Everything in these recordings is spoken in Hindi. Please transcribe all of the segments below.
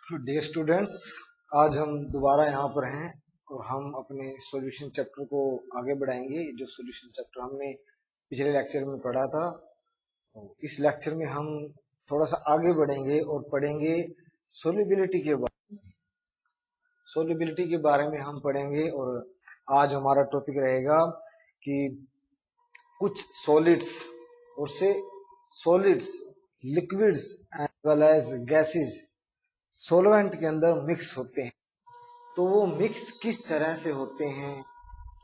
डियर स्टूडेंट्स, आज हम दोबारा यहाँ पर हैं और हम अपने सॉल्यूशन चैप्टर को आगे बढ़ाएंगे। जो सॉल्यूशन चैप्टर हमने पिछले लेक्चर में पढ़ा था, तो इस लेक्चर में हम थोड़ा सा आगे बढ़ेंगे और पढ़ेंगे सोल्यूबिलिटी के बारे में हम पढ़ेंगे। और आज हमारा टॉपिक रहेगा कि कुछ सॉलिड्स और से solids, liquids as well as gases solvent के अंदर मिक्स होते हैं। तो वो मिक्स किस तरह से होते हैं,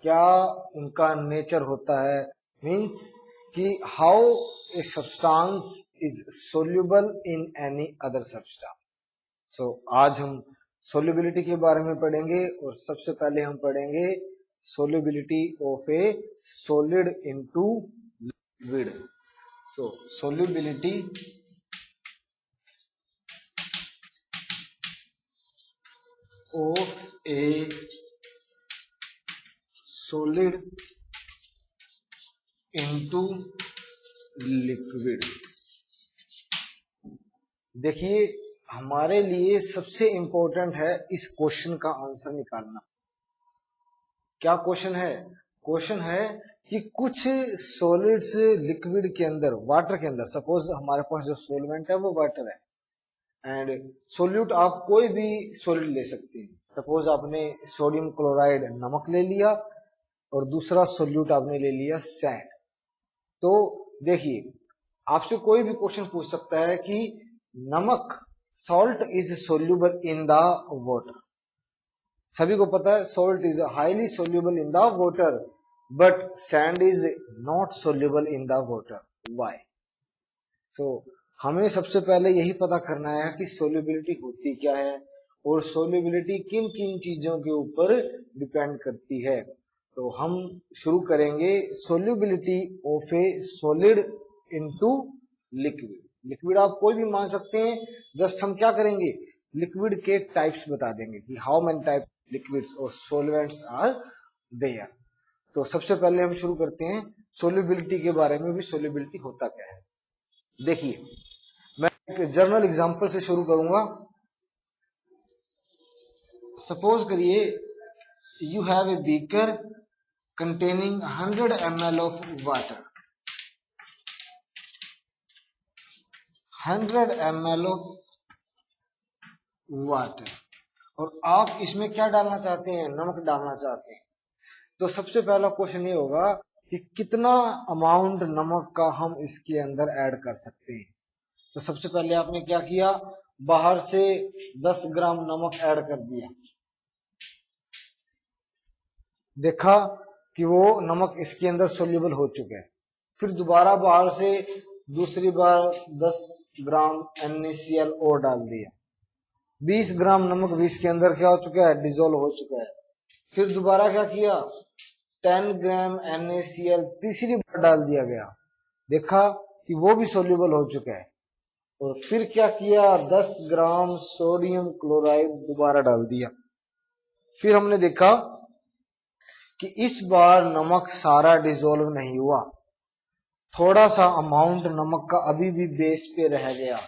क्या उनका नेचर होता है, मीन्स कि how a substance is soluble in any other substance. So आज हम सोल्यूबिलिटी के बारे में पढ़ेंगे और सबसे पहले हम पढ़ेंगे solubility of a solid into liquid. So solubility of a solid into liquid। देखिए, हमारे लिए सबसे इंपॉर्टेंट है इस क्वेश्चन का आंसर निकालना। क्या क्वेश्चन है? क्वेश्चन है कि कुछ सॉलिड्स लिक्विड के अंदर, वाटर के अंदर, सपोज हमारे पास जो सॉल्वेंट है वो वाटर है एंड सोल्यूट आप कोई भी सॉलिड ले सकते हैं। सपोज आपने सोडियम क्लोराइड नमक ले लिया और दूसरा सोल्यूट आपने ले लिया सैंड। तो देखिए, आपसे कोई भी क्वेश्चन पूछ सकता है कि नमक, salt is soluble in the water. सभी को पता है salt is highly soluble in the water, but sand is not soluble in the water. Why? So हमें सबसे पहले यही पता करना है कि सोल्यूबिलिटी होती क्या है और सोल्यूबिलिटी किन किन चीजों के ऊपर डिपेंड करती है। तो हम शुरू करेंगे solubility of a solid into liquid. Liquid आप कोई भी मान सकते हैं, जस्ट हम क्या करेंगे, लिक्विड के टाइप्स बता देंगे कि हाउ मेनी टाइप लिक्विड्स और सॉल्वेंट्स आर देयर। तो सबसे पहले हम शुरू करते हैं सोल्यूबिलिटी के बारे में भी, सोल्यूबिलिटी होता क्या है। देखिए, मैं एक जर्नल एग्जांपल से शुरू करूंगा। सपोज करिए you have a beaker containing 100 ml of water, 100 ml of water, और आप इसमें क्या डालना चाहते हैं, नमक डालना चाहते हैं। तो सबसे पहला क्वेश्चन ये होगा कि कितना अमाउंट नमक का हम इसके अंदर ऐड कर सकते हैं। तो सबसे पहले आपने क्या किया, बाहर से 10 ग्राम नमक ऐड कर दिया, देखा कि वो नमक इसके अंदर सोल्यूबल हो चुका है। फिर दोबारा बाहर से दूसरी बार 10 ग्राम NaCl और डाल दिया, 20 ग्राम नमक भी इसके अंदर क्या हो चुका है, डिजोल्व हो चुका है। फिर दोबारा क्या किया, 10 ग्राम NaCl तीसरी बार डाल दिया गया, देखा कि वो भी सोल्यूबल हो चुका है। और फिर क्या किया, 10 ग्राम सोडियम क्लोराइड दोबारा डाल दिया। फिर हमने देखा कि इस बार नमक सारा डिसॉल्व नहीं हुआ, थोड़ा सा अमाउंट नमक का अभी भी बेस पे रह गया।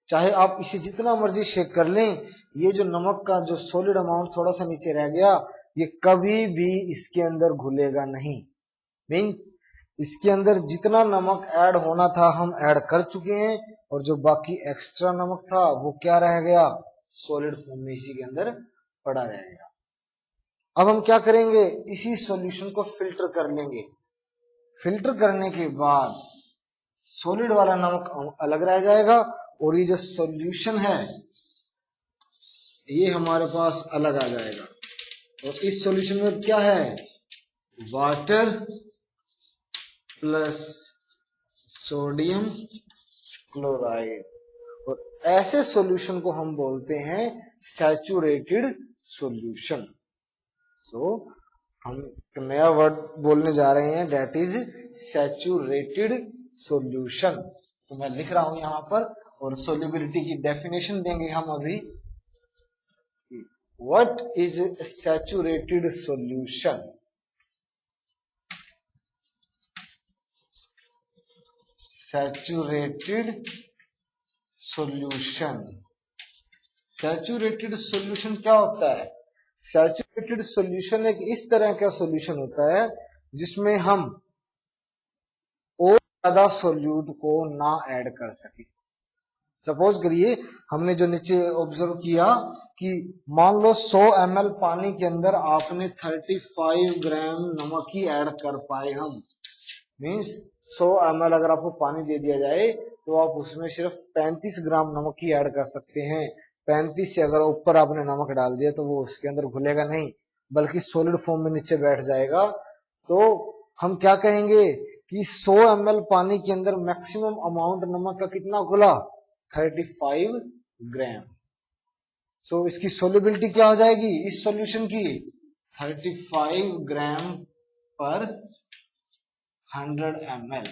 चाहे आप इसे जितना मर्जी शेक कर लें, ये जो नमक का जो सॉलिड अमाउंट थोड़ा सा नीचे रह गया, ये कभी भी इसके अंदर घुलेगा नहीं। मीन्स इसके अंदर जितना नमक ऐड होना था हम ऐड कर चुके हैं, और जो बाकी एक्स्ट्रा नमक था वो क्या रह गया, सॉलिड फॉर्म में इसी के अंदर पड़ा रहेगा। अब हम क्या करेंगे, इसी सॉल्यूशन को फिल्टर कर लेंगे। फिल्टर करने के बाद सॉलिड वाला नमक अलग रह जाएगा और ये जो सॉल्यूशन है ये हमारे पास अलग आ जाएगा। और इस सॉल्यूशन में क्या है, वाटर प्लस सोडियम क्लोराइड, और ऐसे सॉल्यूशन को हम बोलते हैं सैचुरेटेड सॉल्यूशन। सो हम एक नया वर्ड बोलने जा रहे हैं, डेट इज सैचुरेटेड सॉल्यूशन। तो मैं लिख रहा हूं यहां पर, और सोल्यूबिलिटी की डेफिनेशन देंगे हम अभी। What is saturated solution? Saturated solution. Saturated solution क्या होता है? सैचुरेटेड सॉल्यूशन एक इस तरह का सॉल्यूशन होता है जिसमें हम और ज्यादा सॉल्यूट को ना ऐड कर सके। सपोज करिए हमने जो नीचे ऑब्जर्व किया कि मान लो 100 ml पानी के अंदर आपने 35 ग्राम नमक ही ऐड कर पाए। हम मीन्स 100 ml अगर आपको पानी दे दिया जाए तो आप उसमें सिर्फ 35 ग्राम नमक ही ऐड कर सकते हैं। 35 से अगर ऊपर आपने नमक डाल दिया तो वो उसके अंदर घुलेगा नहीं बल्कि सॉलिड फॉर्म में नीचे बैठ जाएगा। तो हम क्या कहेंगे कि 100 ml पानी के अंदर मैक्सिमम अमाउंट नमक का कितना घुला? 35 ग्राम। सो इसकी सोल्युबिलिटी क्या हो जाएगी इस सॉल्यूशन की? 35 ग्राम पर 100 ml।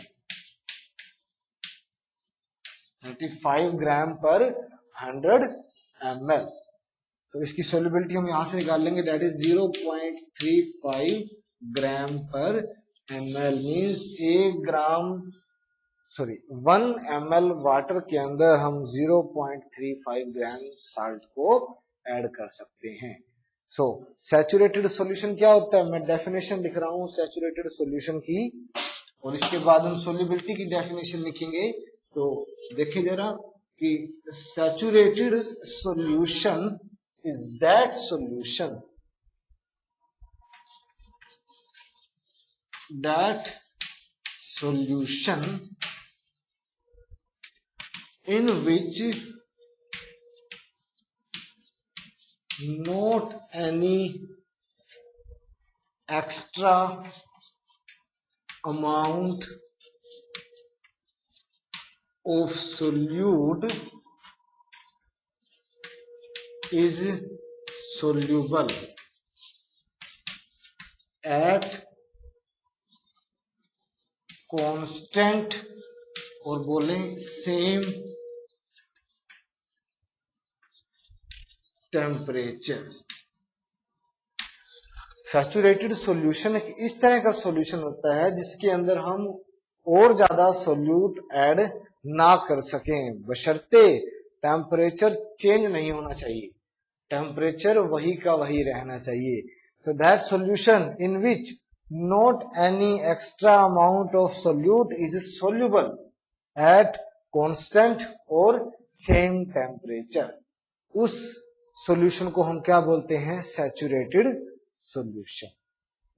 35 ग्राम पर 100 ml। सो इसकी सोल्युबिलिटी हम यहां से निकाल लेंगे, दैट इज 0.35 ग्राम पर ml। मीन्स 1 ml वाटर के अंदर हम 0.35 ग्राम साल्ट को ऐड कर सकते हैं। सो सैचुरेटेड सॉल्यूशन क्या होता है? मैं डेफिनेशन लिख रहा हूं सैचुरेटेड सॉल्यूशन की और इसके बाद हम सोल्युबिलिटी की डेफिनेशन लिखेंगे। तो देखिए जरा कि saturated solution is that solution in which not any extra amount of solute is soluble at constant और बोले सेम टेम्परेचर। सैचुरेटेड सॉल्यूशन एक इस तरह का सॉल्यूशन होता है जिसके अंदर हम और ज्यादा सॉल्यूट ऐड ना कर सकें बशर्ते टेम्परेचर चेंज नहीं होना चाहिए, टेम्परेचर वही का वही रहना चाहिए। So that solution in which not any extra amount of solute is soluble at constant और सेम टेम्परेचर, उस सॉल्यूशन को हम क्या बोलते हैं? Saturated solution.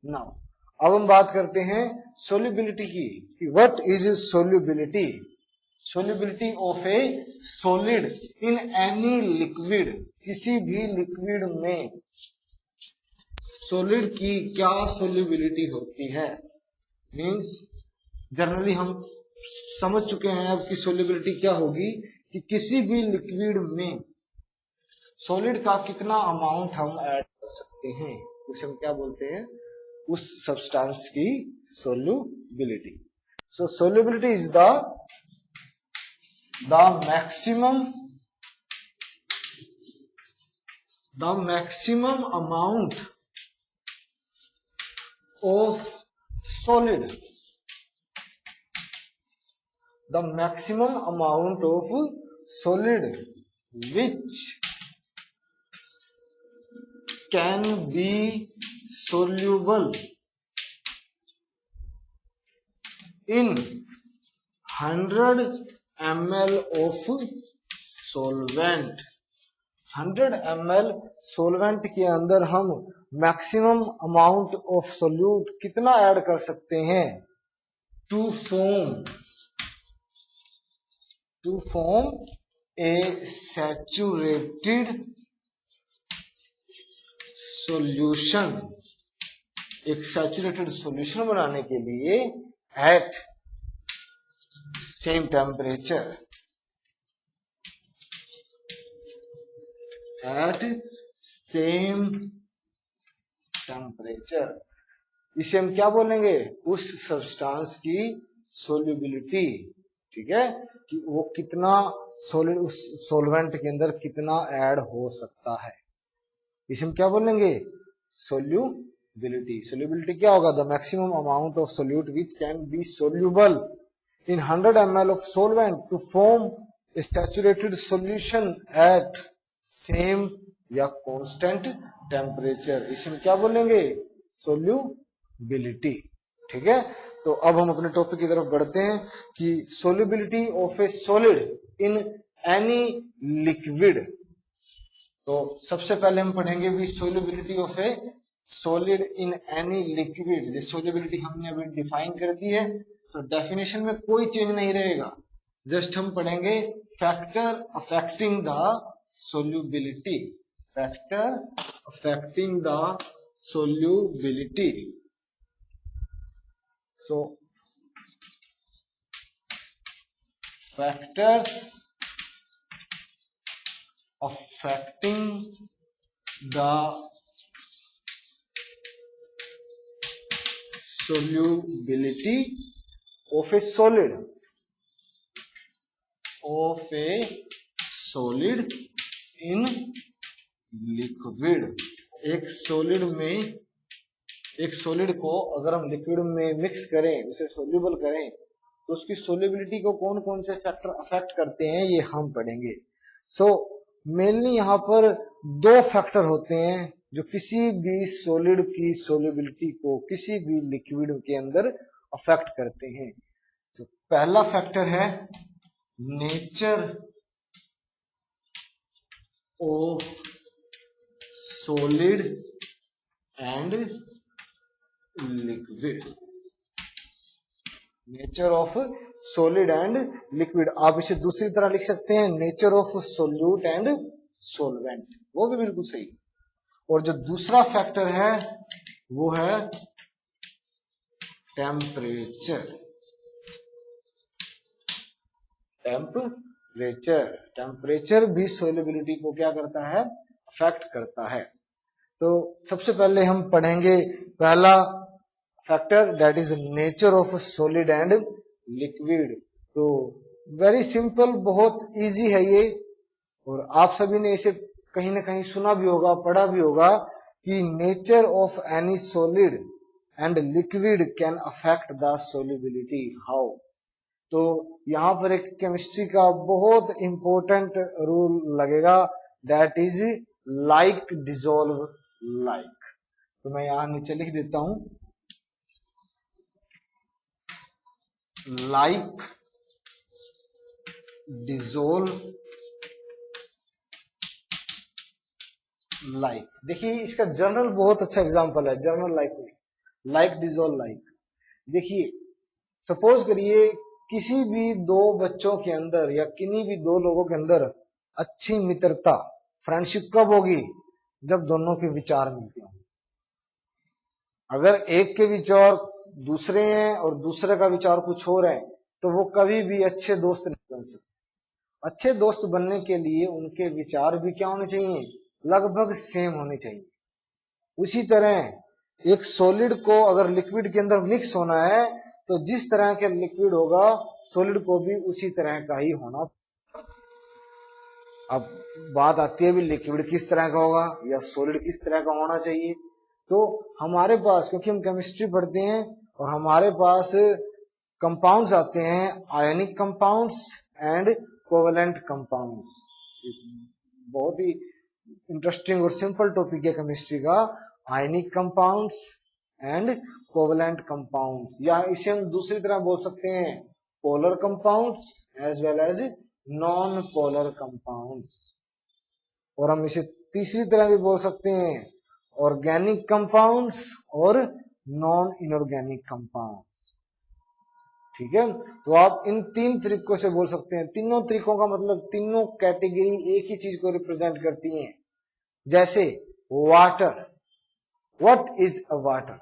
नाउ अब हम बात करते हैं सोल्युबिलिटी की। What is solubility? Solubility of a solid in any liquid, किसी भी लिक्विड में सॉलिड की क्या सोल्युबिलिटी होती है? मींस जनरली हम समझ चुके हैं अब कि सोल्युबिलिटी क्या होगी कि किसी भी लिक्विड में सॉलिड का कितना अमाउंट हम ऐड कर सकते हैं, उसे हम क्या बोलते हैं? उस सब्सटेंस की solubility. So solubility is the maximum amount of solid, the maximum amount of solid which can be soluble in 100 ml of solvent। 100 ml solvent के अंदर हम मैक्सिमम अमाउंट ऑफ सोल्यूट कितना ऐड कर सकते हैं? To form a saturated solution, एक सैचुरेटेड सॉल्यूशन बनाने के लिए एट सेम टेम्परेचर, इसे हम क्या बोलेंगे? उस सब्सटेंस की सोल्युबिलिटी। ठीक है कि वो कितना सॉलिड उस सॉल्वेंट के अंदर कितना ऐड हो सकता है, इसे हम क्या बोलेंगे? सोल्युबिलिटी। सोल्युबिलिटी क्या होगा? The maximum amount of solute which can be soluble in 100 ml of solvent to form saturated solution at same या कांस्टेंट टेम्परेचर, इसमें क्या बोलेंगे, सोल्यूबिलिटी। ठीक है, तो अब हम अपने टॉपिक की तरफ बढ़ते हैं कि solubility of a solid in any liquid. तो सबसे पहले हम पढ़ेंगे भी solubility of a solid in any liquid. Solubility हमने अभी डिफाइन कर दी है, तो डेफिनेशन में कोई चेंज नहीं रहेगा, जस्ट हम पढ़ेंगे factor affecting the solubility, factor affecting the solubility. So factors affecting the solubility of a solid in liquid। एक सॉलिड को अगर हम लिक्विड में मिक्स करें, उसे सोल्यूबल करें, तो उसकी सोल्यूबिलिटी को कौन कौन से फैक्टर अफेक्ट करते हैं ये हम पढ़ेंगे। सो मेनली यहाँ पर दो फैक्टर होते हैं जो किसी भी सॉलिड की सोल्यूबिलिटी को किसी भी लिक्विड के अंदर अफेक्ट करते हैं। सो पहला फैक्टर है nature of solid and liquid. Nature of solid and liquid, आप इसे दूसरी तरह लिख सकते हैं nature of solute and solvent, वो भी बिल्कुल सही। और जो दूसरा फैक्टर है वो है टेम्परेचर। टेम्परेचर भी सोल्यूबिलिटी को क्या करता है, अफेक्ट करता है। तो सबसे पहले हम पढ़ेंगे पहला factor, that is nature of solid and liquid. तो वेरी सिंपल, बहुत इजी है ये, और आप सभी ने इसे कहीं ना कहीं सुना भी होगा, पढ़ा भी होगा कि nature of any solid and liquid can affect the solubility. How? तो यहां पर एक केमिस्ट्री का बहुत इंपॉर्टेंट रूल लगेगा, that is like dissolve like. तो मैं यहां नीचे लिख देता हूं, लाइक डिसॉल्व लाइक। देखिए इसका जनरल बहुत अच्छा एग्जांपल है जनरल लाइफ में, लाइक डिसॉल्व लाइक। देखिए सपोज करिए किसी भी दो बच्चों के अंदर या किन्हीं भी दो लोगों के अंदर अच्छी मित्रता, फ्रेंडशिप कब होगी, जब दोनों के विचार मिलते हों। अगर एक के विचार दूसरे हैं और दूसरे का विचार कुछ और है, तो वो कभी भी अच्छे दोस्त नहीं बन सकते। अच्छे दोस्त बनने के लिए उनके विचार भी क्या होने चाहिए, लगभग सेम होने चाहिए। उसी तरह एक सॉलिड को अगर लिक्विड के अंदर मिक्स होना है, तो जिस तरह के लिक्विड होगा सॉलिड को भी उसी तरह का ही होना। अब बात आती है भी लिक्विड किस तरह का होगा या सॉलिड किस तरह का होना चाहिए। तो हमारे पास, क्योंकि हम केमिस्ट्री पढ़ते हैं और हमारे पास कंपाउंड्स आते हैं, ionic compounds and covalent compounds. बहुत ही इंटरेस्टिंग और सिंपल टॉपिक है केमिस्ट्री का, ionic compounds and covalent compounds, या इसे हम दूसरी तरह बोल सकते हैं polar compounds as well as non polar compounds. और हम इसे तीसरी तरह भी बोल सकते हैं ऑर्गेनिक कंपाउंड्स और नॉन इनऑर्गेनिक कंपाउंड्स। ठीक है, तो आप इन तीन तरीकों से बोल सकते हैं। तीनों तरीकों का मतलब तीनों कैटेगरी एक ही चीज को रिप्रेजेंट करती हैं। जैसे water, what is a water,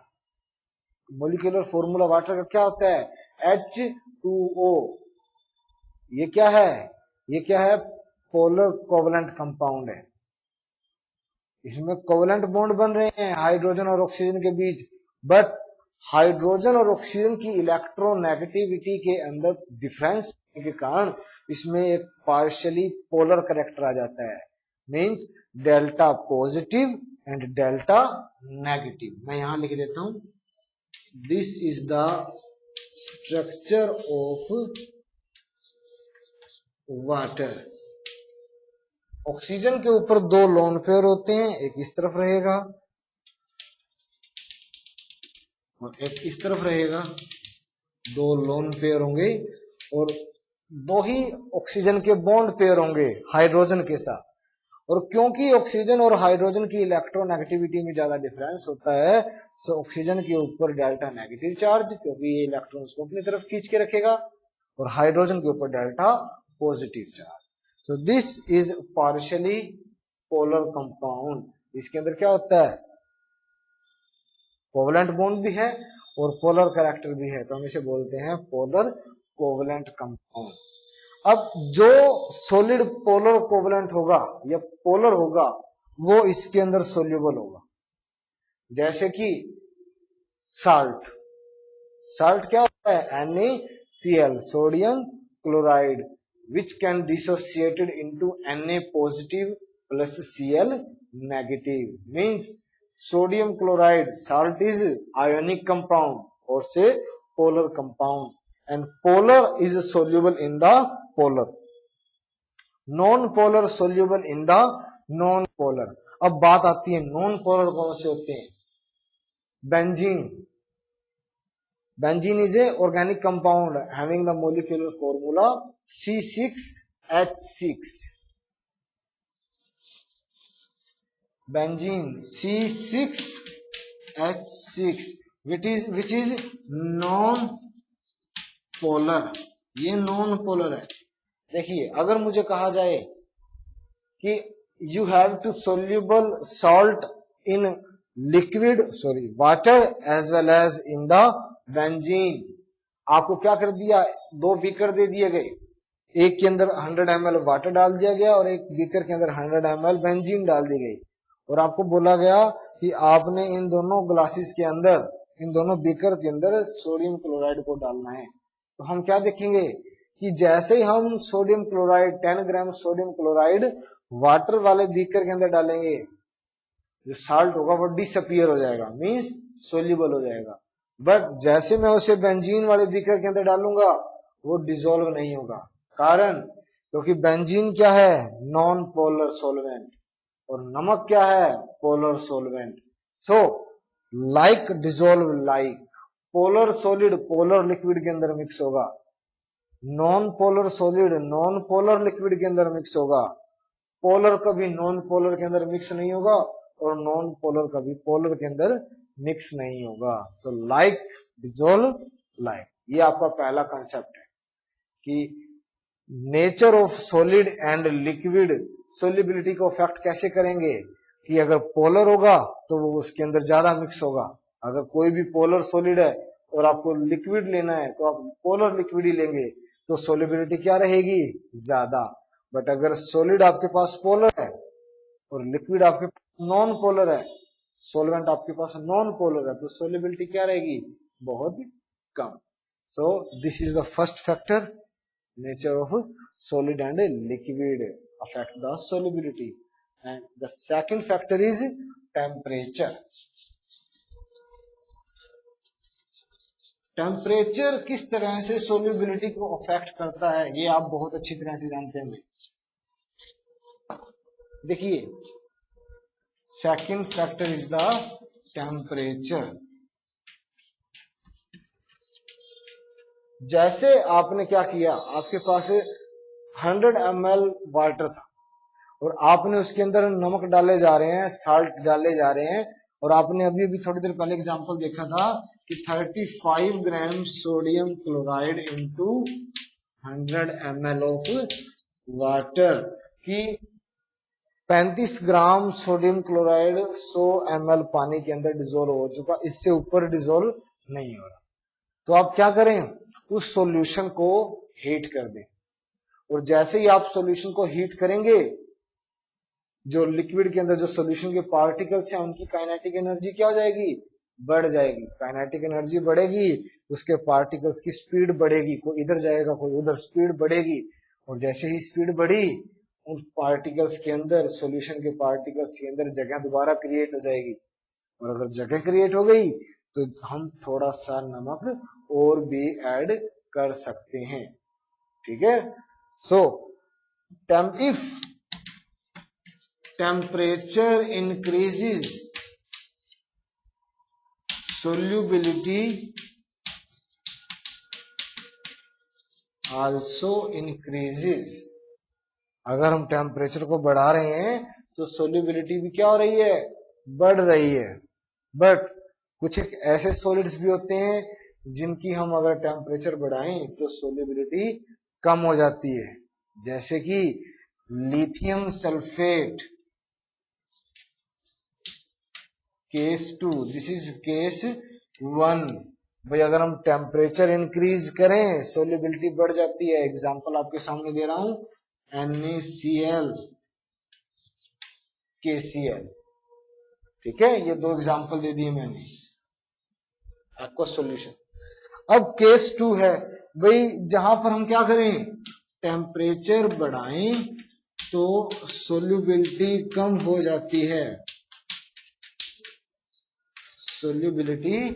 molecular formula water का क्या होता है, H2O। ये क्या है, ये क्या है, पोलर कोवेलेंट कंपाउंड है। इसमें कोवेलेंट बॉन्ड बन रहे हैं हाइड्रोजन और ऑक्सीजन के बीच, बट हाइड्रोजन और ऑक्सीजन की इलेक्ट्रोनेगेटिविटी के अंदर डिफरेंस के कारण इसमें एक पार्शियली पोलर कैरेक्टर आ जाता है, means delta positive and delta negative. मैं यहां लिख देता हूं, this is the structure of water. Oxygen के ऊपर दो लोन पेयर होते हैं, एक इस तरफ रहेगा और एक इस तरफ रहेगा। दो लोन पेयर होंगे और दो ही ऑक्सीजन के बॉन्ड पेयर होंगे हाइड्रोजन के साथ। और क्योंकि ऑक्सीजन और हाइड्रोजन की इलेक्ट्रोनेगेटिविटी में ज्यादा डिफरेंस होता है, सो ऑक्सीजन के ऊपर डेल्टा नेगेटिव चार्ज, क्योंकि ये इलेक्ट्रॉन्स को अपनी तरफ खींच के रखेगा, और हाइड्रोजन के ऊपर delta positive charge. So this is partially polar compound. इसके अंदर क्या होता है, कोवलेंट बॉन्ड भी है और पोलर कैरेक्टर भी है, तो हम इसे बोलते हैं पोलर कोवलेंट कंपाउंड। अब जो सॉलिड पोलर कोवलेंट होगा या पोलर होगा वो इसके अंदर सोल्यूबल होगा, जैसे कि साल्ट। साल्ट क्या होता है, NaCl, sodium chloride, which can dissociated into Na positive plus Cl negative, means sodium chloride salt is ionic compound or say polar compound, and polar is soluble in the polar, non polar soluble in the non polar। अब बात आती है नॉन पोलर कौन से होते हैं। Benzene. Benzene is a organic compound having the molecular formula C6H6। Benzene C6H6 which is non polar. ये नॉन पोलर है। देखिए अगर मुझे कहा जाए कि you have to soluble salt in liquid water as well as in the benzene, आपको क्या कर दिया, दो बीकर दे दिए गए, एक के अंदर 100 ml वाटर डाल दिया गया और एक बीकर के अंदर 100 ml बेंजीन डाल दी गई, और आपको बोला गया कि आपने इन दोनों ग्लासेस के अंदर, इन दोनों बीकर के अंदर सोडियम क्लोराइड को डालना है। तो हम क्या देखेंगे कि जैसे ही हम sodium chloride 10 gram sodium chloride water वाले बीकर के अंदर डालेंगे, जो साल्ट होगा वो डिसअपियर हो जाएगा, मींस सोल्यूबल हो जाएगा। बट जैसे मैं उसे बेंजीन वाले बीकर के अंदर डालूंगा वो डिसॉल्व नहीं होगा। कारण क्योंकि बेंजीन क्या है, नॉन पोलर सोलवेंट, और नमक क्या है, polar solvent. So like dissolve like, polar solid polar liquid के अंदर मिक्स होगा, non polar solid non polar liquid के अंदर मिक्स होगा, पोलर कभी नॉन पोलर के अंदर मिक्स नहीं होगा और नॉन पोलर कभी पोलर के अंदर मिक्स नहीं होगा। सो लाइक डिसॉल्व लाइक, ये आपका पहला कंसेप्ट है कि nature of solid and liquid solubility को अफेक्ट कैसे करेंगे, कि अगर पोलर होगा तो वो उसके अंदर ज्यादा मिक्स होगा। अगर कोई भी पोलर सॉलिड है और आपको लिक्विड लेना है तो आप पोलर लिक्विड ही लेंगे, तो सोल्युबिलिटी क्या रहेगी, ज्यादा। बट अगर सॉलिड आपके पास पोलर है और लिक्विड आपके पास नॉन पोलर है, सॉल्वेंट आपके पास नॉन पोलर है, तो सोल्युबिलिटी क्या रहेगी, बहुत कम। So this is the first factor, nature of solid and liquid affect the solubility. And the second factor is temperature. Temperature किस तरह से सोल्युबिलिटी को अफेक्ट करता है, ये आप बहुत अच्छी तरह से जानते हैं। देखिए second factor is the temperature. जैसे आपने क्या किया, आपके पास 100 ml वाटर था और आपने उसके अंदर नमक डाले जा रहे हैं, साल्ट डाले जा रहे हैं, और आपने अभी अभी थोड़ी देर पहले एग्जांपल देखा था कि 35 gram sodium chloride into 100 ml of water, की 35 ग्राम सोडियम क्लोराइड 100 ml पानी के अंदर डिजोल्व हो चुका, इससे ऊपर डिजोल्व नहीं हो रहा। तो आप क्या करें, उस सॉल्यूशन को हीट कर दें, और जैसे ही आप सॉल्यूशन को हीट करेंगे, जो लिक्विड के अंदर जो सॉल्यूशन के पार्टिकल्स हैं उनकी काइनेटिक एनर्जी क्या हो जाएगी, बढ़ जाएगी। काइनेटिक एनर्जी बढ़ेगी, उसके पार्टिकल्स की स्पीड बढ़ेगी, कोई इधर जाएगा कोई उधर, स्पीड बढ़ेगी, और जैसे ही स्पीड बढ़ी उन पार्टिकल्स के अंदर, सॉल्यूशन के पार्टिकल्स के अंदर जगह दोबारा क्रिएट हो जाएगी, और अगर जगह क्रिएट हो गई तो हम थोड़ा सा नमक और भी ऐड कर सकते हैं। ठीक है। सो if temperature increases, solubility also increases। अगर हम टेम्परेचर को बढ़ा रहे हैं तो सोल्यूबिलिटी भी क्या हो रही है, बढ़ रही है। बट कुछ एक ऐसे सॉलिड्स भी होते हैं जिनकी हम अगर टेम्परेचर बढ़ाएं तो सोल्यूबिलिटी कम हो जाती है, जैसे कि lithium sulphate, case 2, this is case 1। भाई अगर हम टेम्परेचर इंक्रीज करें सोल्यूबिलिटी बढ़ जाती है। एग्जांपल आपके सामने दे रहा हूं, NaCl, KCl, ठीक है, ये दो एग्जांपल दे दिए मैंने आपको सॉल्यूशन। अब केस 2 है, भाई जहां पर हम क्या करें, टेम्परेचर बढ़ाएं तो सोल्यूबिलिटी कम हो जाती है, सोल्यूबिलिटी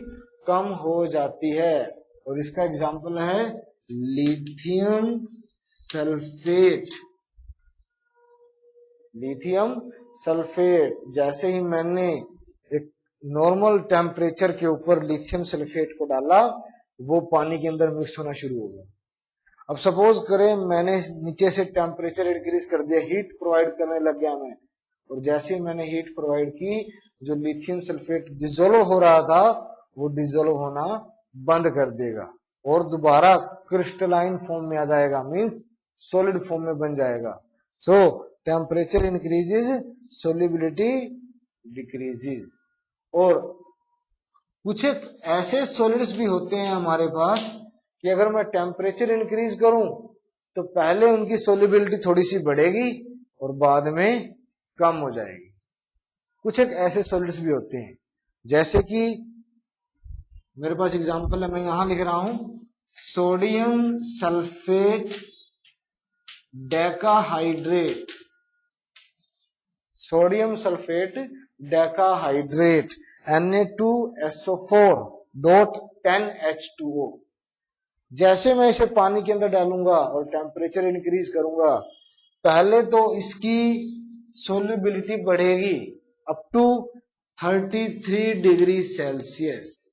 कम हो जाती है। और इसका एग्जांपल है लिथियम सल्फेट। लिथियम सल्फेट, जैसे ही मैंने एक नॉर्मल टेम्परेचर के ऊपर लिथियम सल्फेट को डाला, वो पानी के अंदर मिक्स होना शुरू हो गया। अब सपोज करें मैंने नीचे से टेम्परेचर इंक्रीज कर दिया, हीट प्रोवाइड करने लग गया मैं, और जैसे ही मैंने हीट प्रोवाइड की, जो लिथियम सल्फेट डिसोल्व हो रहा था वो डिसोल्व होना बंद कर देगा और दोबारा क्रिस्टलाइन फॉर्म में आ जाएगा, मींस सॉलिड फॉर्म में बन जाएगा। सो टेम्परेचर इंक्रीजेज, सोल्यूबिलिटी डिक्रीजेज। और कुछ एक ऐसे सॉलिड्स भी होते हैं हमारे पास कि अगर मैं टेम्परेचर इंक्रीज करूं तो पहले उनकी सोल्यूबिलिटी थोड़ी सी बढ़ेगी और बाद में कम हो जाएगी। कुछ एक ऐसे सॉलिड्स भी होते हैं, जैसे कि मेरे पास एग्जांपल है, मैं यहां लिख रहा हूं sodium sulphate decahydrate, sodium sulphate decahydrate Na2SO4.10H2O। जैसे मैं इसे पानी के अंदर डालूंगा और टेम्परेचर इंक्रीज करूंगा, पहले तो इसकी सोल्यूबिलिटी बढ़ेगी अप टू 33 डिग्री सेल्सियस।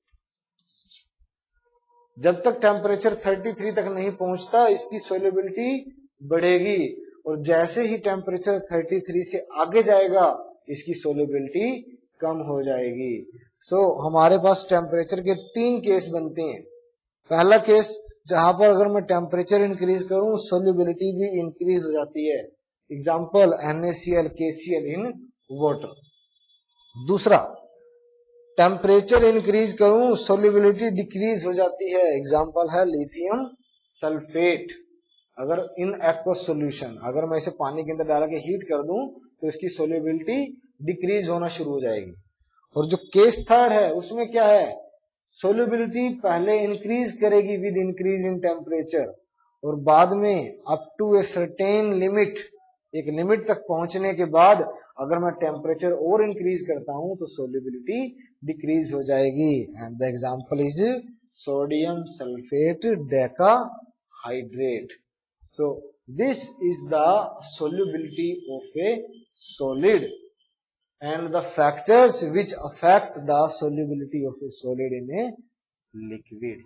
जब तक टेम्परेचर 33 तक नहीं पहुंचता इसकी सोल्यूबिलिटी बढ़ेगी, और जैसे ही टेम्परेचर 33 से आगे जाएगा इसकी सोल्यूबिलिटी कम हो जाएगी। सो हमारे पास टेम्परेचर के 3 केस बनते हैं। पहला केस जहां पर अगर मैं टेम्परेचर इंक्रीज करूं सोल्यूबिलिटी भी इंक्रीज हो जाती है, example NaCl, KCl in water. दूसरा, टेम्परेचर इंक्रीज करूं सोल्यूबिलिटी डिक्रीज हो जाती है, एग्जांपल है लिथियम सल्फेट। अगर इन एक्वस सॉल्यूशन, अगर मैं इसे पानी के अंदर डाल के हीट कर दूं तो इसकी सोल्यूबिलिटी डिक्रीज होना शुरू हो जाएगी। और जो केस थर्ड है उसमें क्या है, सोल्यूबिलिटी पहले इंक्रीज करेगी विद इंक्रीज इन टेम्परेचर, और बाद में up to a certain limit, एक लिमिट तक पहुंचने के बाद अगर मैं टेम्परेचर और इंक्रीज करता हूं तो सोल्यूबिलिटी डिक्रीज हो जाएगी। And the example is sodium sulphate decahydrate. So this is the solubility of a solid and the factors which affect the solubility of a solid in a liquid।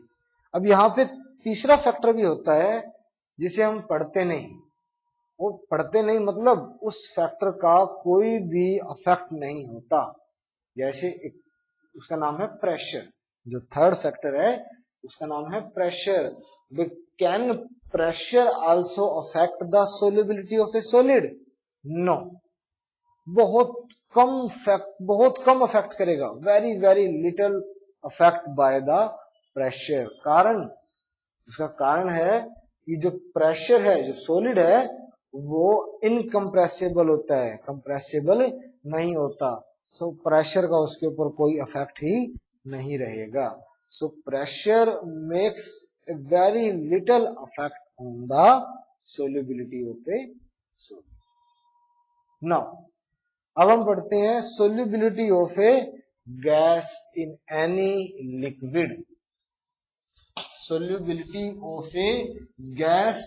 अब यहां पे तीसरा फैक्टर भी होता है जिसे हम पढ़ते नहीं, वो पढ़ते नहीं मतलब उस फैक्टर का कोई भी अफेक्ट नहीं होता। जैसे उसका नाम है प्रेशर, जो थर्ड फैक्टर है उसका नाम है pressure. Can pressure also affect the solubility of a solid? No, बहुत कम अफेक्ट करेगा, very very little affect by the pressure. कारण, उसका कारण है कि जो प्रेशर है, जो सॉलिड है वो इनकम्प्रेसिबल होता है, कंप्रेसिबल नहीं होता। सो प्रेशर का उसके ऊपर कोई इफेक्ट ही नहीं रहेगा। So pressure makes a very little effect on the solubility of a solid. Now अब हम पढ़ते हैं solubility of A gas in any liquid. Solubility of a gas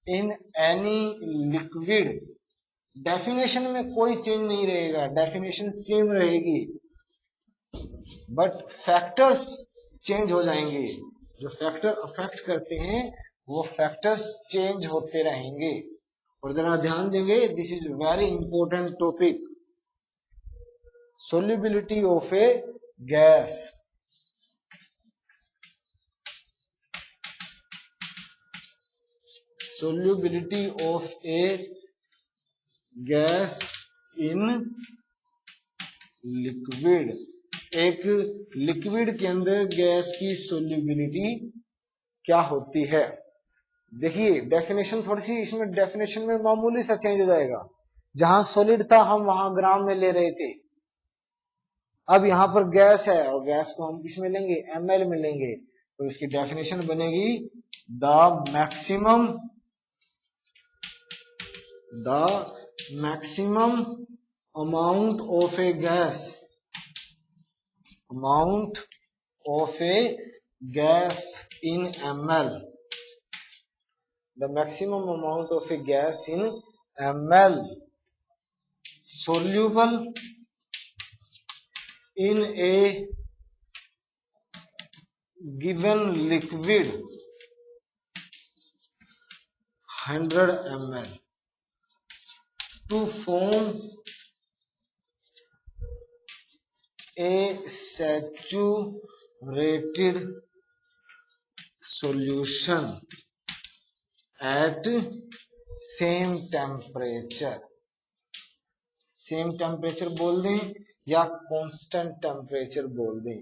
in any liquid, definition में कोई चेंज नहीं रहेगा, डेफिनेशन सेम रहेगी, बट फैक्टर्स चेंज हो जाएंगे। जो फैक्टर अफेक्ट करते हैं वो फैक्टर्स चेंज होते रहेंगे। और जरा ध्यान देंगे, this is very important topic, solubility of A gas. solubility of a gas in liquid, एक लिक्विड के अंदर गैस की सोल्यूबिलिटी क्या होती है। देखिए डेफिनेशन थोड़ी सी इसमें, डेफिनेशन में मामूली सा चेंज हो जाएगा। जहां सॉलिड था हम वहां ग्राम में ले रहे थे, अब यहां पर गैस है और गैस को हम किस में लेंगे, ml में लेंगे, तो इसकी डेफिनेशन बनेगी the maximum amount of a gas in ml, the maximum amount of a gas in ml soluble in a given liquid 100 ml to form a saturated solution at same temperature। Same temperature बोल दें या कांस्टेंट टेम्परेचर बोल दें,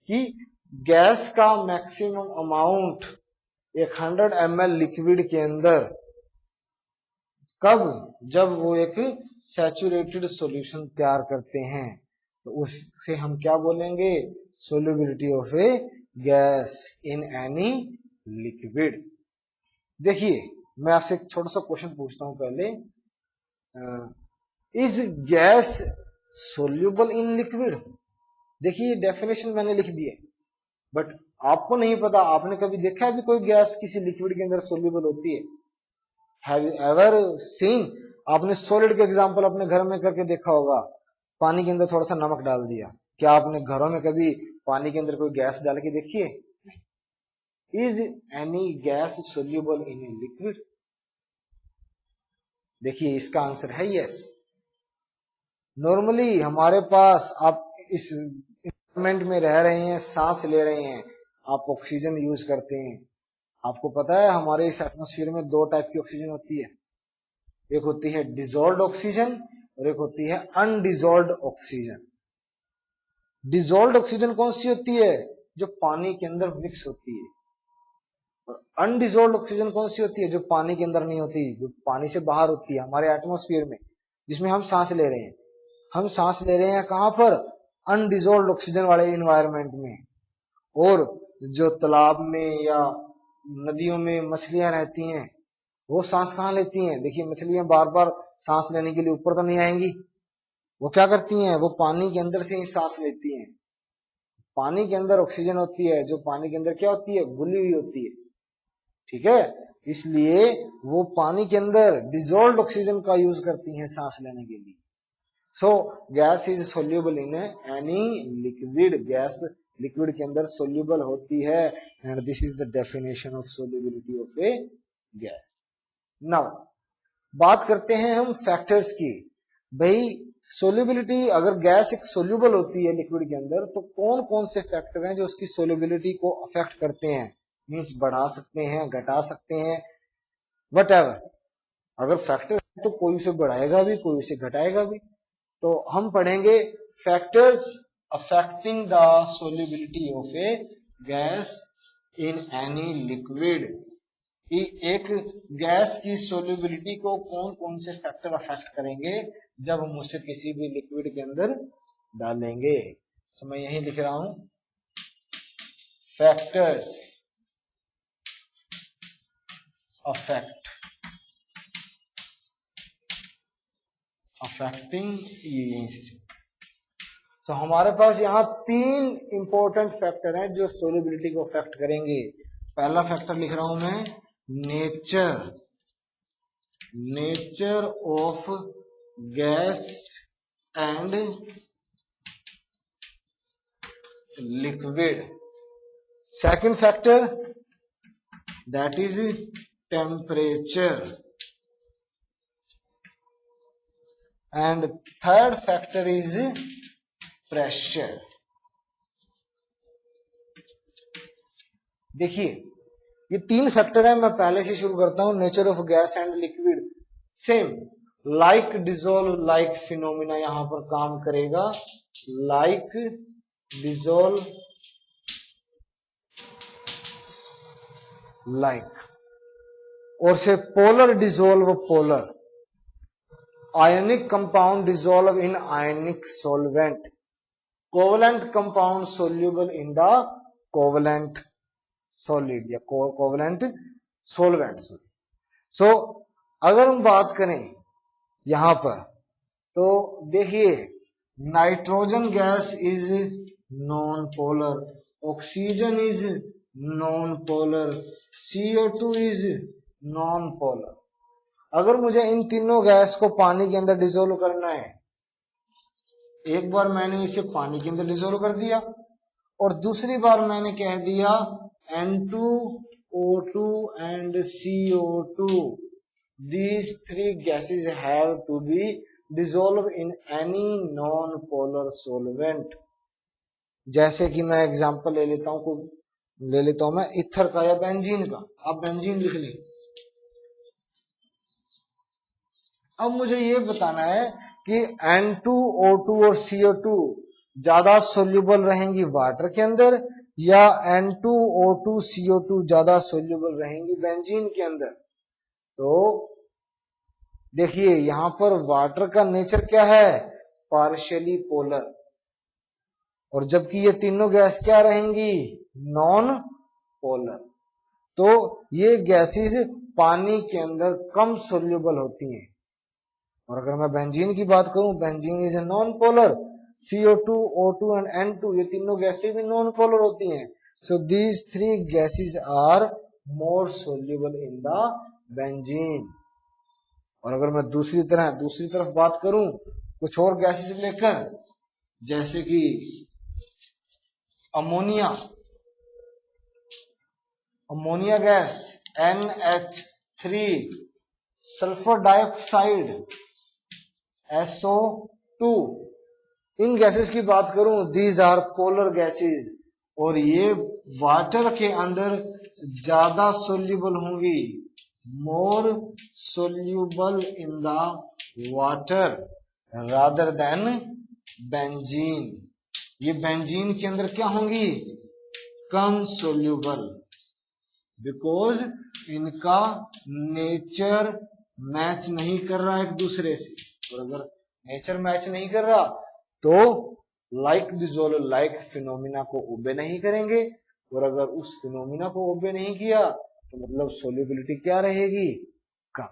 कि गैस का मैक्सिमम अमाउंट एक 100 ml लिक्विड के अंदर कब, जब वो एक सैचुरेटेड सॉल्यूशन तैयार करते हैं, तो उससे हम क्या बोलेंगे, solubility of A gas in any liquid. देखिए मैं आपसे एक छोटा सा क्वेश्चन पूछता हूं पहले, is gas soluble in liquid. देखिए डेफिनेशन मैंने लिख दी है, बट आपको नहीं पता, आपने कभी देखा है भी कोई गैस किसी लिक्विड के अंदर सोल्यूबल होती है? Have you ever seen? आपने सॉलिड के एग्जांपल अपने घर में करके देखा होगा, पानी के अंदर थोड़ा सा नमक डाल दिया, क्या आपने घरों में कभी पानी के अंदर कोई गैस डाल के देखी है? Is any gas soluble in a liquid? देखिए इसका आंसर है यस। नॉर्मली हमारे पास, आप इस एनवायरमेंट में रह रहे हैं, सांस ले रहे हैं, आप ऑक्सीजन यूज करते हैं, आपको पता है हमारे इस एटमॉस्फेयर में दो टाइप की ऑक्सीजन होती है, एक होती है डिजोल्व्ड ऑक्सीजन और एक होती है अनडिजोल्व्ड ऑक्सीजन। डिजोल्व्ड ऑक्सीजन कौन सी होती है, जो पानी के अंदर मिक्स होती है, और अनडिजोल्व्ड ऑक्सीजन कौन सी होती है, जो पानी के अंदर नहीं होती, जो पानी से बाहर होती है हमारे एटमॉस्फेयर में, जिसमें हम सांस ले रहे हैं। हम सांस ले रहे हैं कहां पर, अनडिजोल्व्ड ऑक्सीजन वाले इन्वायरमेंट में। और जो तालाब में या नदियों में मछलियां रहती हैं, वो सांस कहां लेती हैं, देखिए मछलियां बार बार सांस लेने के लिए ऊपर तो नहीं आएंगी, वो क्या करती हैं, वो पानी के अंदर से ही सांस लेती हैं। पानी के अंदर ऑक्सीजन होती है, जो पानी के अंदर क्या होती है, घुली हुई होती है, ठीक है, इसलिए वो पानी के अंदर डिजोल्व्ड ऑक्सीजन का यूज करती हैं सांस लेने के लिए। सो gas is soluble in any liquid, gas liquid के अंदर सोल्यूबल होती है, and this is the definition of solubility of A gas. Now बात करते हैं हम फैक्टर्स की। भाई सोल्यूबिलिटी, अगर गैस एक सोल्यूबल होती है लिक्विड के अंदर, तो कौन कौन से फैक्टर हैं जो उसकी सोल्यूबिलिटी को अफेक्ट करते हैं, मींस बढ़ा सकते हैं, घटा सकते हैं, वटएवर। अगर फैक्टर तो कोई उसे बढ़ाएगा भी, कोई उसे घटाएगा भी। तो हम पढ़ेंगे factors affecting the solubility of A gas in any liquid, कि एक गैस की सोल्यूबिलिटी को कौन कौन से फैक्टर अफेक्ट करेंगे जब हम उसे किसी भी लिक्विड के अंदर डालेंगे। तो मैं यही लिख रहा हूं, फैक्टर्स अफेक्टिंग, तो हमारे पास यहां 3 इंपॉर्टेंट फैक्टर हैं जो सोल्यूबिलिटी को अफेक्ट करेंगे। पहला फैक्टर लिख रहा हूं मैं, nature nature of gas and liquid. Second factor that is temperature and third factor is pressure. देखिए ये तीन फैक्टर है, मैं पहले से शुरू करता हूं। Nature of gas and liquid, same like dissolve like phenomena यहां पर काम करेगा। लाइक डिजोल्व लाइक, और से polar dissolve polar. Ionic compound dissolve in ionic solvent. Covalent compound soluble in the covalent solid या कोवलेंट सोलवेंट। सो अगर हम बात करें यहां पर तो देखिए nitrogen gas is non polar, oxygen is non polar, CO2 is non polar. अगर मुझे इन तीनों गैस को पानी के अंदर डिसोल्व करना है, एक बार मैंने इसे पानी के अंदर डिसोल्व कर दिया और दूसरी बार मैंने कह दिया N2O2 and CO2, these three gases have to be dissolved in any non-polar solvent। जैसे कि मैं एग्जांपल ले लेता हूं मैं इथर का या बेंजीन का। आप बेंजीन लिख लें। अब मुझे ये बताना है कि N2O2 और CO2 ज्यादा सोल्यूबल रहेंगी वाटर के अंदर या N2O2 CO2 ज्यादा सोल्यूबल रहेंगी बेंजीन के अंदर। तो देखिए यहां पर वाटर का नेचर क्या है, पार्शियली पोलर, और जबकि ये तीनों गैस क्या रहेंगी, नॉन पोलर। तो ये गैसेस पानी के अंदर कम सोल्यूबल होती हैं। और अगर मैं बेंजीन की बात करूं, benzene is a non polar, CO2, O2 and N2 ये तीनों गैसेस भी नॉन पोलर होती हैं। So these three gases are more soluble in the benzene. और अगर मैं दूसरी तरफ बात करूं कुछ और गैसेस लेकर, जैसे कि ammonia gas NH3, sulphur dioxide SO2, इन गैसेस की बात करूं, दीज आर पोलर गैसेस, और ये वाटर के अंदर ज्यादा सोल्यूबल होंगी, मोर soluble in the water rather than benzene. ये बेंजीन के अंदर क्या होंगी, कम सोल्यूबल, बिकॉज इनका नेचर मैच नहीं कर रहा एक दूसरे से। और अगर नेचर मैच नहीं कर रहा तो लाइक डिसॉल्व लाइक फिनोमिना को ओबे नहीं करेंगे, और अगर उस फिनोमिना को ओबे नहीं किया तो मतलब सोल्यूबिलिटी क्या रहेगी, कम।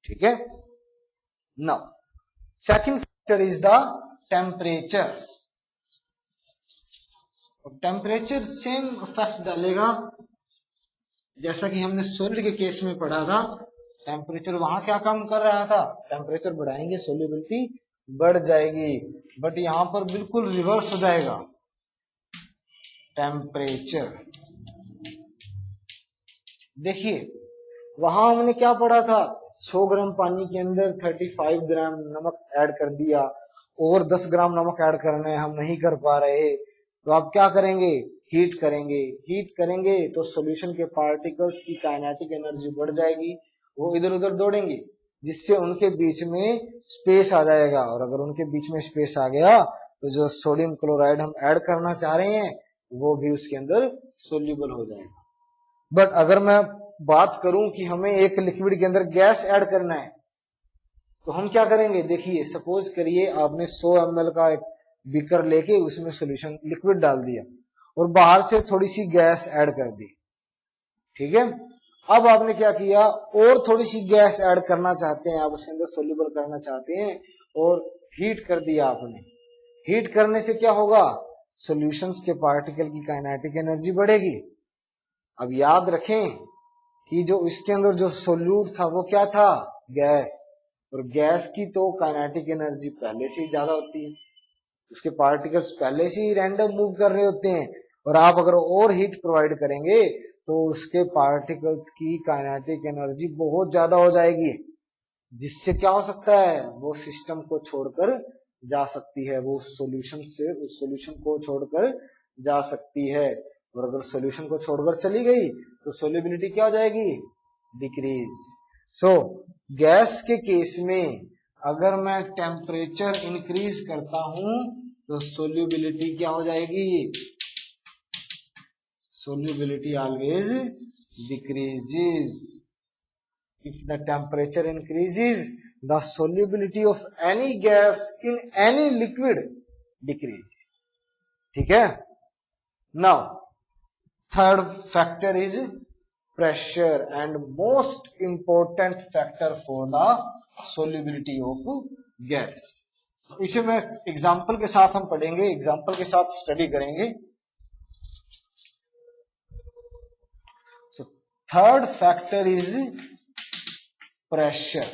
ठीक है। Now second factor is the temperature. Temperature same effect डालेगा जैसा कि हमने सॉलिड के केस में पढ़ा था। टेम्परेचर वहां क्या काम कर रहा था, टेम्परेचर बढ़ाएंगे सोल्यूबिलिटी बढ़ जाएगी, बट यहां पर बिल्कुल रिवर्स हो जाएगा। टेम्परेचर देखिए वहां हमने क्या पढ़ा था, 100 ग्राम पानी के अंदर 35 ग्राम नमक ऐड कर दिया और 10 ग्राम नमक ऐड करना है, हम नहीं कर पा रहे, तो आप क्या करेंगे, हीट करेंगे तो सॉल्यूशन के पार्टिकल्स की काइनेटिक एनर्जी बढ़ जाएगी, वो इधर उधर दौड़ेंगे जिससे उनके बीच में स्पेस आ जाएगा, और अगर उनके बीच में स्पेस आ गया तो जो सोडियम क्लोराइड हम ऐड करना चाह रहे हैं वो भी उसके अंदर सोल्यूबल हो जाएगा। बट अगर मैं बात करूं कि हमें एक लिक्विड के अंदर गैस ऐड करना है तो हम क्या करेंगे, देखिए सपोज करिए आपने 100 ml का एक बीकर लेके उसमें सॉल्यूशन लिक्विड डाल दिया और बाहर से थोड़ी सी गैस ऐड कर दी। ठीक है, अब आपने क्या किया, और थोड़ी सी गैस ऐड करना चाहते हैं, आप उसके अंदर सोल्यूबल करना चाहते हैं और हीट कर दिया आपने। हीट करने से क्या होगा, सॉल्यूशंस के पार्टिकल की काइनेटिक एनर्जी बढ़ेगी। अब याद रखें कि जो इसके अंदर जो सोल्यूट था वो क्या था, गैस, और गैस की तो काइनेटिक एनर्जी पहले से ही ज्यादा होती है, उसके पार्टिकल्स पहले से ही रैंडम मूव कर रहे होते हैं, और आप अगर और हीट प्रोवाइड करेंगे तो उसके पार्टिकल्स की काइनेटिक एनर्जी बहुत ज्यादा हो जाएगी, जिससे क्या हो सकता है, वो सिस्टम को छोड़कर जा सकती है, वो सॉल्यूशन से उस सॉल्यूशन को छोड़कर जा सकती है, और अगर सॉल्यूशन को छोड़कर चली गई तो सोल्यूबिलिटी क्या हो जाएगी, डिक्रीज। सो गैस के केस में अगर मैं टेम्परेचर इंक्रीज करता हूं तो सोल्यूबिलिटी क्या हो जाएगी, solubility always decreases. If the temperature increases, the solubility of any gas in any liquid decreases. ठीक है? Now, third factor is pressure, and most important factor for the solubility of gas. इसे मैं एग्जाम्पल के साथ हम पढ़ेंगे, एग्जाम्पल के साथ स्टडी करेंगे। So, third factor is pressure.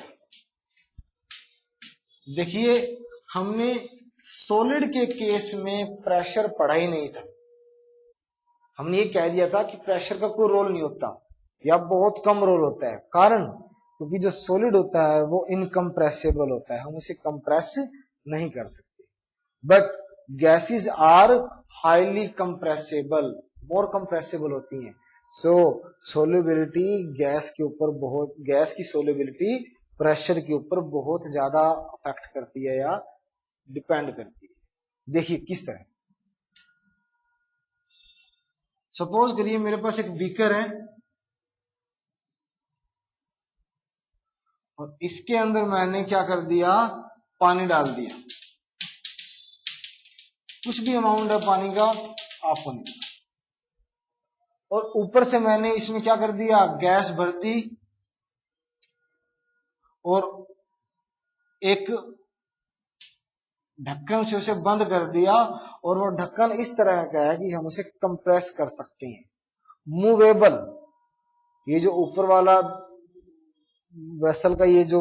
देखिए, हमने सॉलिड के केस में प्रेशर पढ़ा ही नहीं था, हमने ये कह दिया था कि प्रेशर का कोई रोल नहीं होता या बहुत कम रोल होता है, कारण क्योंकि जो सॉलिड होता है वो इनकम्प्रेसिबल होता है, हम उसे कंप्रेस नहीं कर सकते, but gases are highly compressible, more compressible होती हैं। सो सोल्यूबिलिटी गैस के ऊपर बहुत, गैस की सोल्यूबिलिटी प्रेशर के ऊपर बहुत ज्यादा अफेक्ट करती है या डिपेंड करती है। देखिए किस तरह, सपोज करिए मेरे पास एक बीकर है और इसके अंदर मैंने क्या कर दिया, पानी डाल दिया, कुछ भी अमाउंट है पानी का आपको नहीं पता, और ऊपर से मैंने इसमें क्या कर दिया, गैस भर दी और एक ढक्कन से उसे बंद कर दिया, और वो ढक्कन इस तरह का है कि हम उसे कंप्रेस कर सकते हैं, मूवेबल। ये जो ऊपर वाला वेसल का ये जो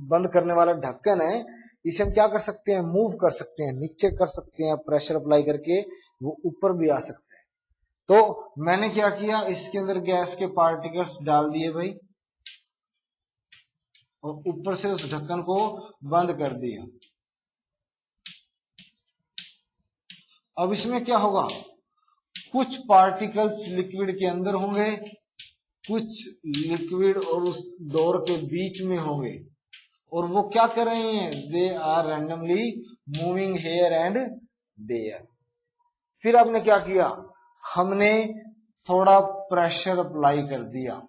बंद करने वाला ढक्कन है, इसे हम क्या कर सकते हैं, मूव कर सकते हैं, नीचे कर सकते हैं, प्रेशर अप्लाई करके वो ऊपर भी आ सकता है। तो मैंने क्या किया, इसके अंदर गैस के पार्टिकल्स डाल दिए भाई, और ऊपर से उस ढक्कन को बंद कर दिया। अब इसमें क्या होगा, कुछ पार्टिकल्स लिक्विड के अंदर होंगे, कुछ लिक्विड और उस डोर के बीच में होंगे, और वो क्या कर रहे हैं, they are randomly moving here and there. फिर आपने क्या किया, हमने थोड़ा प्रेशर अप्लाई कर दिया,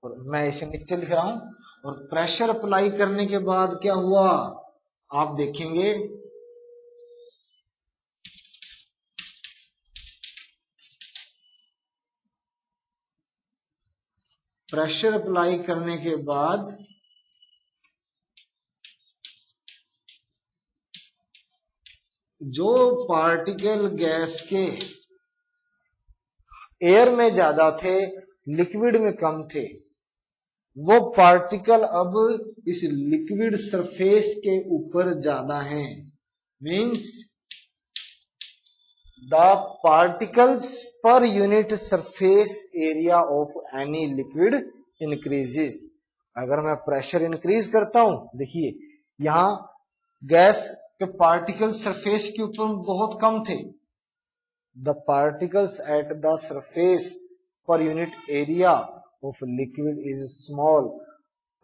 और मैं इसे नीचे लिख रहा हूं, और प्रेशर अप्लाई करने के बाद क्या हुआ, आप देखेंगे प्रेशर अप्लाई करने के बाद जो पार्टिकल गैस के एयर में ज्यादा थे, लिक्विड में कम थे, वो पार्टिकल अब इस लिक्विड सरफेस के ऊपर ज्यादा हैं। Means the particles per unit surface area of any liquid increases. अगर मैं प्रेशर इंक्रीज करता हूं, देखिए यहां गैस के पार्टिकल सरफेस के ऊपर बहुत कम थे, the particles at the surface per unit area of liquid is small.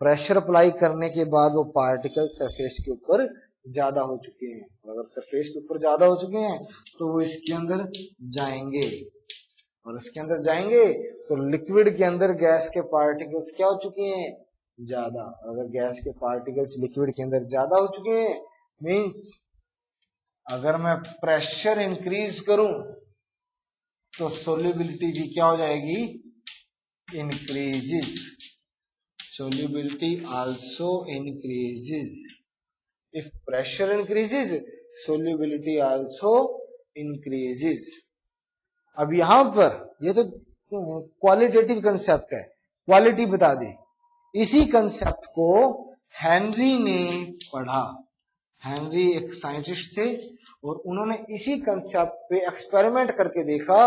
Pressure apply करने के बाद वो पार्टिकल सरफेस के ऊपर ज्यादा हो चुके हैं, अगर सरफेस के ऊपर ज्यादा हो चुके हैं तो वो इसके अंदर जाएंगे, और इसके अंदर जाएंगे तो लिक्विड के अंदर गैस के पार्टिकल्स क्या हो चुके हैं, ज्यादा। अगर गैस के पार्टिकल्स लिक्विड के अंदर ज्यादा हो चुके हैं, मींस अगर मैं प्रेशर इंक्रीज करूं तो सोल्यूबिलिटी भी क्या हो जाएगी, increases. Solubility also increases. If pressure increases, solubility also increases. अब यहां पर ये तो क्वालिटेटिव कंसेप्ट है, क्वालिटी बता दे इसी कंसेप्ट को हेनरी ने पढ़ा। हेनरी एक साइंटिस्ट थे और उन्होंने इसी कंसेप्ट पे एक्सपेरिमेंट करके देखा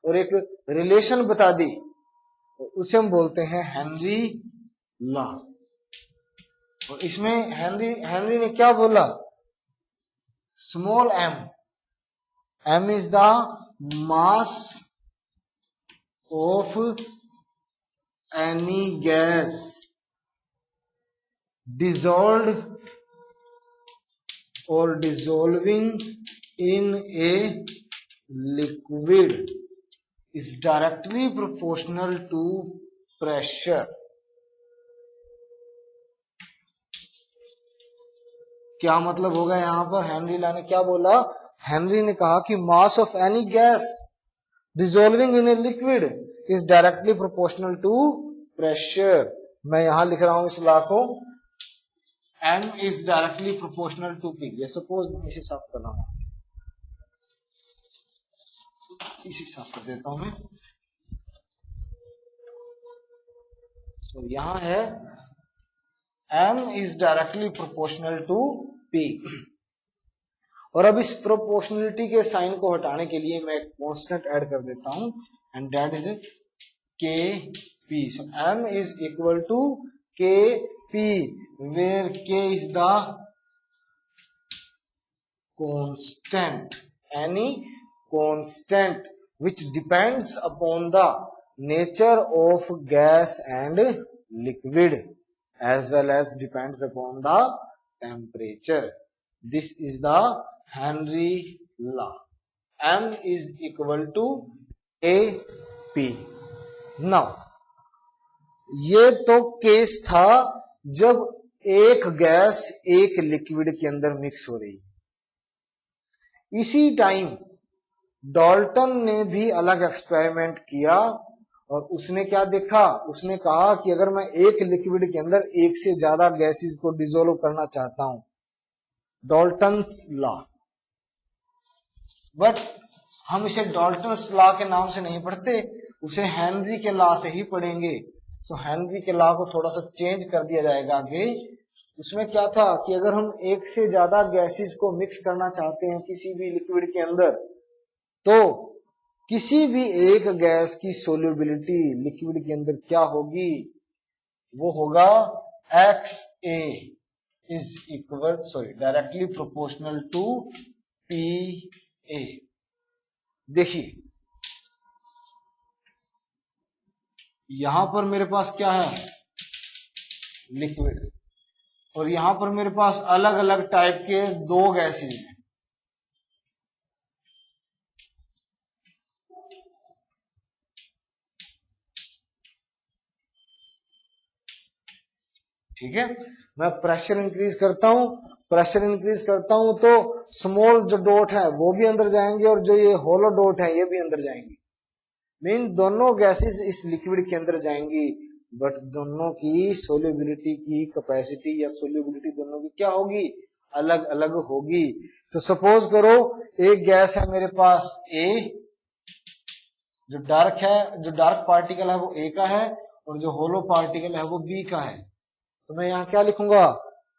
और एक रिलेशन बता दी, उसे हम बोलते हैं हेनरी लॉ। और इसमें हेनरी ने क्या बोला, small M is the mass of any gas dissolved or dissolving in a liquid is directly proportional to pressure। क्या मतलब होगा यहां पर, हेनरी लॉ ने क्या बोला, हेनरी ने कहा कि mass of any gas dissolving in a liquid is directly proportional to pressure. मैं यहां लिख रहा हूं इस लॉ को, M is directly proportional to P। ये सपोज मैं इसे साफ कर रहा हूं, इसे साफ कर देता हूं मैं। तो यहां है M is directly proportional to P। और अब इस प्रोपोर्शनलिटी के साइन को हटाने के लिए मैं एक कांस्टेंट ऐड कर देता हूं एंड दैट इज के P. So M is equal to के P, where K is the constant, any constant which depends upon the nature of gas and liquid as well as depends upon the temperature. This is the Henry law. M is equal to AP। Now ये तो केस था जब एक गैस एक लिक्विड के अंदर मिक्स हो रही। इसी टाइम डाल्टन ने भी अलग एक्सपेरिमेंट किया और उसने क्या देखा, उसने कहा कि अगर मैं एक लिक्विड के अंदर एक से ज्यादा गैसेस को डिसोल्व करना चाहता हूं, डाल्टन्स लॉ, बट हम इसे डाल्टन्स लॉ के नाम से नहीं पढ़ते, उसे हेनरी के लॉ से ही पढ़ेंगे। सो हेनरी के लॉ को थोड़ा सा चेंज कर दिया जाएगा आगे। उसमें क्या था कि अगर हम एक से ज्यादा गैसेस को मिक्स करना चाहते हैं किसी भी लिक्विड के अंदर, तो किसी भी एक गैस की सोल्यूबिलिटी लिक्विड के अंदर क्या होगी, वो होगा XA is equal directly proportional to PA। देखिए यहां पर मेरे पास क्या है, लिक्विड, और यहां पर मेरे पास अलग अलग टाइप के दो गैसेज हैं। ठीक है, मैं प्रेशर इंक्रीज करता हूं तो स्मॉल जो डॉट है वो भी अंदर जाएंगे और जो ये होलो डॉट है ये भी अंदर जाएंगे। मीन दोनों गैसेस इस लिक्विड के अंदर जाएंगी, बट दोनों की सोल्यूबिलिटी की कैपेसिटी या सोल्यूबिलिटी दोनों की क्या होगी, अलग अलग होगी। तो सपोज करो एक गैस है मेरे पास A, जो डार्क पार्टिकल है वो A का है और जो होलो पार्टिकल है वो B का है। तो मैं यहां क्या लिखूंगा,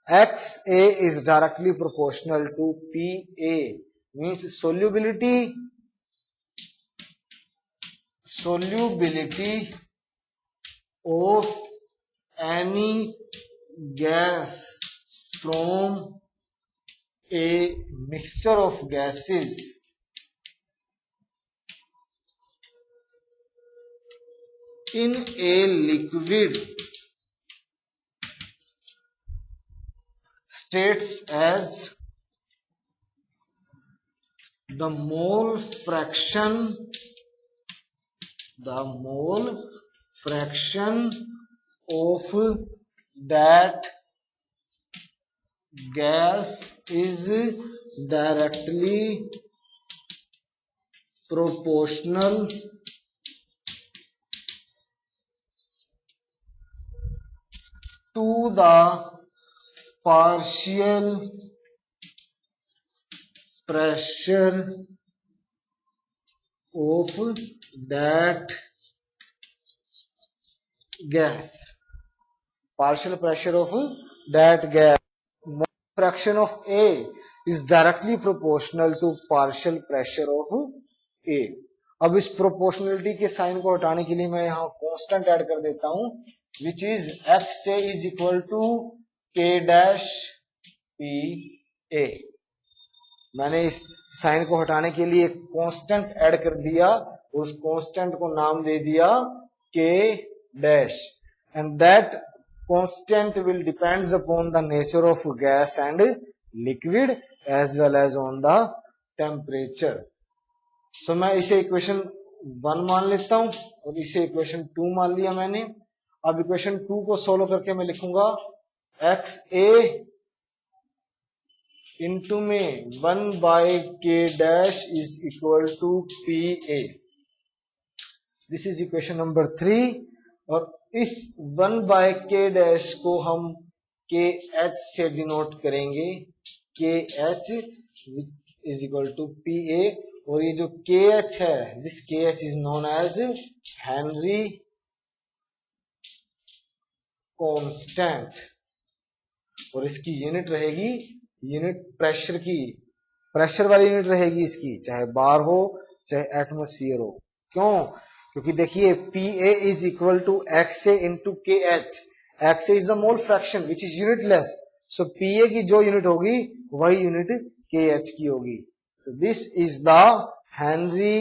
XA is directly proportional to PA, means solubility of any gas from a mixture of gases in a liquid states as the mole fraction of that gas is directly proportional to the partial pressure of that gas। partial pressure of that gas. Mole fraction of A is directly proportional to partial pressure of A. अब इस प्रोपोर्शनलिटी के साइन को हटाने के लिए मैं यहां कांस्टेंट ऐड कर देता हूं, which is x A is equal to K dash P A. मैंने इस साइन को हटाने के लिए एक कांस्टेंट ऐड कर दिया, उस कांस्टेंट को नाम दे दिया K dash, and that constant will depends upon the nature of gas and liquid as well as on the temperature. So मैं इसे इक्वेशन 1 मान लेता हूं और इसे इक्वेशन 2 मान लिया मैंने. अब इक्वेशन 2 को सोल्व करके मैं लिखूंगा एक्स ए इंटू में 1 by K dash is equal to P A. This is equation number 3. और इस 1 बाय के डैश को हम के एच से डिनोट करेंगे, K H is equal to P A. और ये जो के एच है, this K H is known as Henry constant, और इसकी यूनिट रहेगी, यूनिट प्रेशर की, प्रेशर वाली यूनिट रहेगी इसकी, चाहे बार हो चाहे एटमोस्फियर हो. क्यों? क्योंकि देखिए P A is equal to x A into K H. X A is the mole fraction which is unitless, so P A की जो यूनिट होगी वही यूनिट के एच की होगी. So this is the Henry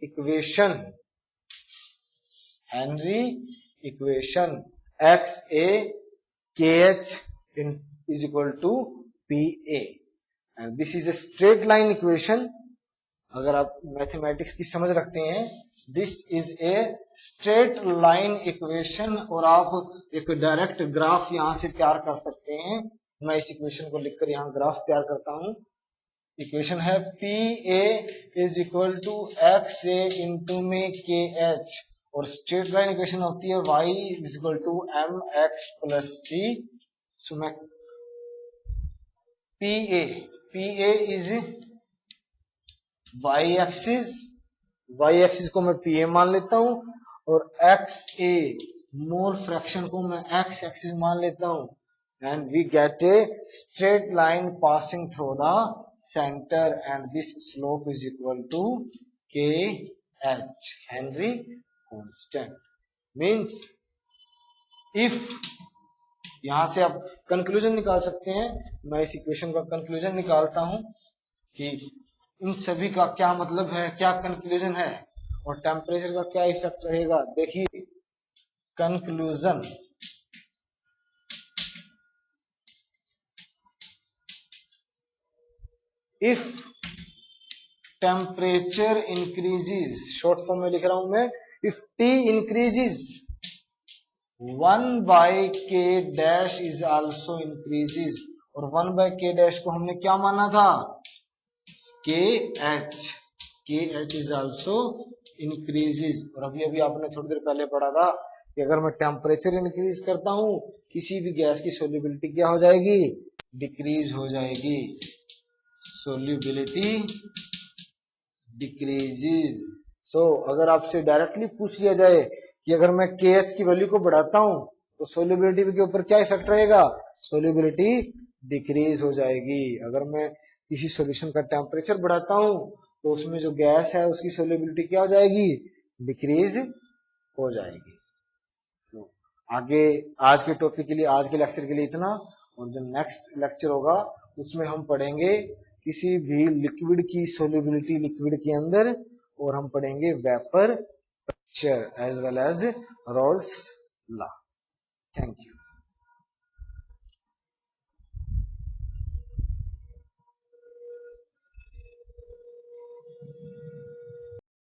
equation. Henry equation XA KH is equal to PA, and this is a straight line equation. अगर आप मैथमेटिक्स की समझ रखते हैं, this is a straight line equation, और आप एक डायरेक्ट ग्राफ यहां से तैयार कर सकते हैं. मैं इस इक्वेशन को लिखकर यहां ग्राफ तैयार करता हूं. इक्वेशन है P A is equal to x A into में के एच, और स्ट्रेट लाइन इक्वेशन होती है y is equal to M X plus C. So मैं P A is y axis को मैं पी ए मान लेता हूं, और एक्स ए मोल फ्रैक्शन को मैं एक्स एक्सिस मान लेता हूं, and we get a straight line passing through the center, and this slope is equal to kh, Henry constant. Means if, यहां से आप कंक्लूजन निकाल सकते हैं. मैं इस इक्वेशन का कंक्लूजन निकालता हूं कि इन सभी का क्या मतलब है, क्या कंक्लूजन है, और टेम्परेचर का क्या इफेक्ट रहेगा. देखिए conclusion, if temperature increases, short form में लिख रहा हूं मैं, if T increases 1 by K dash is also increases, और 1 by K dash को हमने क्या माना था, KH is also increases. और अभी आपने थोड़ी देर पहले पढ़ा था कि अगर मैं टेम्परेचर इंक्रीज करता हूं, किसी भी गैस की सोल्युबिलिटी क्या हो जाएगी, डिक्रीज हो जाएगी. Solubility decreases. सो अगर आपसे डायरेक्टली पूछ लिया जाए कि अगर मैं KH की वैल्यू को बढ़ाता हूं तो सोल्यूबिलिटी के ऊपर क्या इफेक्ट रहेगा, सोल्यूबिलिटी डिक्रीज हो जाएगी. अगर मैं किसी सॉल्यूशन का टेम्परेचर बढ़ाता हूं तो उसमें जो गैस है उसकी सोल्यूबिलिटी क्या हो जाएगी, डिक्रीज हो जाएगी. सो आगे आज के टॉपिक के लिए, आज के लेक्चर के लिए इतना, और जो नेक्स्ट लेक्चर होगा उसमें हम पढ़ेंगे किसी भी लिक्विड की सोल्युबिलिटी लिक्विड के अंदर, और हम पढ़ेंगे vapour pressure as well as Raoult's law. Thank you.